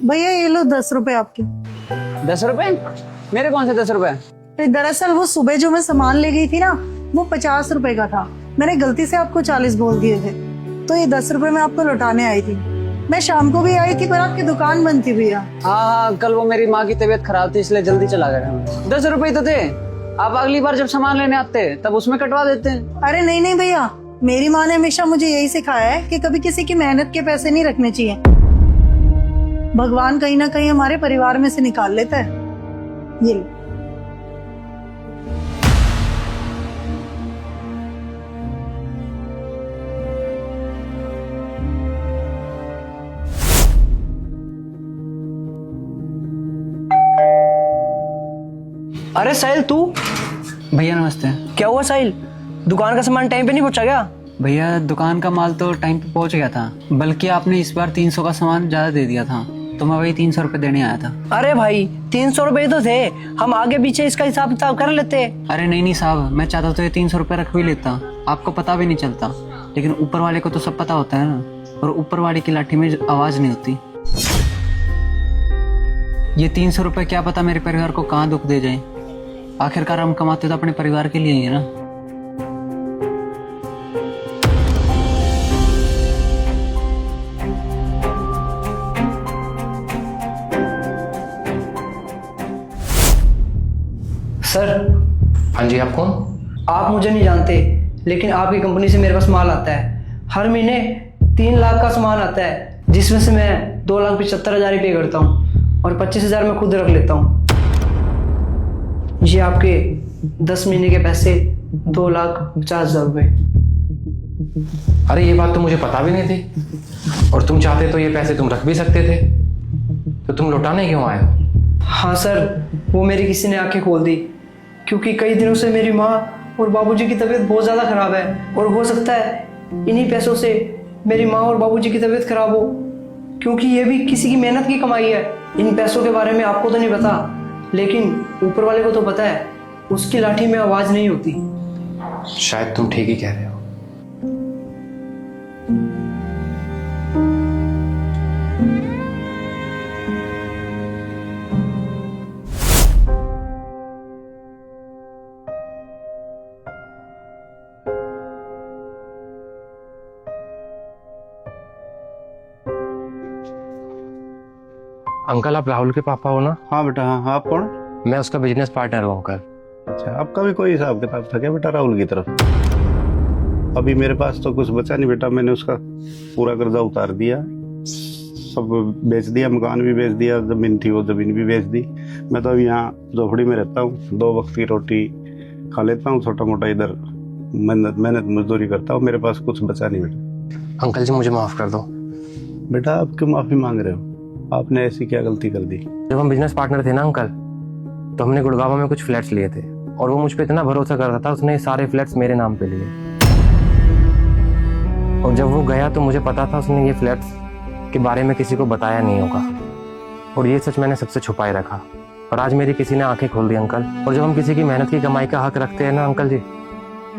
भैया ये लो 10 रुपए आपके। 10 रुपए? मेरे कौन से 10 रुपए? दरअसल वो सुबह जो मैं सामान ले गई थी ना, वो 50 रुपए का था। मैंने गलती से आपको 40 बोल दिए थे, तो ये 10 रुपए मैं आपको लौटाने आई थी। मैं शाम को भी आई थी पर आपकी दुकान बंद थी भैया। हाँ, कल वो मेरी माँ की तबीयत खराब थी इसलिए जल्दी चला गया। 10 रुपए तो थे। आप अगली बार जब सामान लेने आते तब उसमें कटवा देते। अरे नहीं नहीं भैया, मेरी माँ ने हमेशा मुझे यही सिखाया है कि कभी किसी की मेहनत के पैसे नहीं रखने चाहिए। भगवान कहीं ना कहीं हमारे परिवार में से निकाल लेता है। ये लो। अरे साहिल तू। भैया नमस्ते। क्या हुआ साहिल, दुकान का सामान टाइम पे नहीं पहुंचा क्या? भैया दुकान का माल तो टाइम पे पहुंच गया था, बल्कि आपने इस बार 300 का सामान ज्यादा दे दिया था, तो मैं वही 300 रुपए देने आया था। अरे भाई 300 रुपए तो थे, हम आगे पीछे इसका हिसाब किताब कर लेते। अरे नहीं साहब, मैं चाहता तो ये 300 रुपए रख भी लेता, आपको पता भी नहीं चलता, लेकिन ऊपर वाले को तो सब पता होता है ना, और ऊपर वाले की लाठी में आवाज नहीं होती। ये 300 रुपए क्या पता मेरे परिवार को कहाँ दुख दे जाए। आखिरकार हम कमाते तो अपने परिवार के लिए ही है ना। सर। हाँ जी, आप कौन? आप मुझे नहीं जानते, लेकिन आपकी कंपनी से मेरे पास माल आता है। हर महीने 3 लाख का सामान आता है, जिसमें से मैं 2,75,000 पे करता हूँ और 25,000 मैं खुद रख लेता हूँ। ये आपके 10 महीने के पैसे 2,50,000 रुपये। अरे ये बात तो मुझे पता भी नहीं थी, और तुम चाहते तो ये पैसे तुम रख भी सकते थे, तो तुम लौटाने क्यों आए हो? हाँ सर, वो मेरी किसी ने आंखें खोल दी, क्योंकि कई दिनों से मेरी माँ और बाबूजी की तबीयत बहुत ज़्यादा खराब है, और हो सकता है इन्हीं पैसों से मेरी माँ और बाबूजी की तबीयत खराब हो, क्योंकि ये भी किसी की मेहनत की कमाई है। इन पैसों के बारे में आपको तो नहीं पता, लेकिन ऊपर वाले को तो पता है, उसकी लाठी में आवाज़ नहीं होती। शायद तुम ठीक ही कह रहे हो। अंकल, आप राहुल के पापा हो ना? हाँ बेटा, हाँ। आप कौन? मैं उसका बिजनेस पार्टनर हूँ अंकल। अच्छा, आपका भी कोई हिसाब किताब था क्या बेटा राहुल की तरफ? अभी मेरे पास तो कुछ बचा नहीं बेटा, मैंने उसका पूरा कर्जा उतार दिया, सब बेच दिया, मकान भी बेच दिया, जमीन थी वो जमीन भी बेच दी। मैं तो अभी यहाँ झोपड़ी में रहता हूँ, 2 वक्त की रोटी खा लेता हूँ, छोटा मोटा इधर मेहनत मजदूरी करता हूँ। मेरे पास कुछ बचा नहीं बेटा। अंकल जी, मुझे माफ कर दो। बेटा आप क्यों माफी मांग रहे हो? आपने ऐसी क्या गलती कर दी? जब हम बिजनेस पार्टनर थे ना अंकल, तो हमने गुड़गांव में कुछ फ्लैट्स लिए थे, और वो मुझ पे इतना भरोसा करता था, उसने सारे फ्लैट्स मेरे नाम पे लिए। और जब वो गया तो मुझे पता था उसने ये फ्लैट्स के बारे में किसी को बताया नहीं होगा, और ये सच मैंने सबसे छुपाए रखा, और आज मेरी किसी ने आंखें खोल दी अंकल। और जब हम किसी की मेहनत की कमाई का हक रखते हैं ना अंकल जी,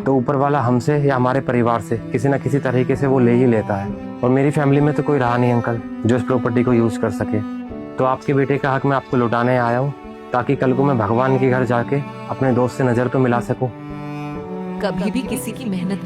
तो ऊपर वाला हमसे या हमारे परिवार से किसी न किसी तरीके से वो ले ही लेता है। और मेरी फैमिली में तो कोई रहा नहीं अंकल जो इस प्रॉपर्टी को यूज कर सके, तो आपके बेटे का हक मैं आपको लौटाने आया हूँ, ताकि कल को मैं भगवान के घर जाके अपने दोस्त से नजर तो मिला सकूं। कभी भी किसी की मेहनत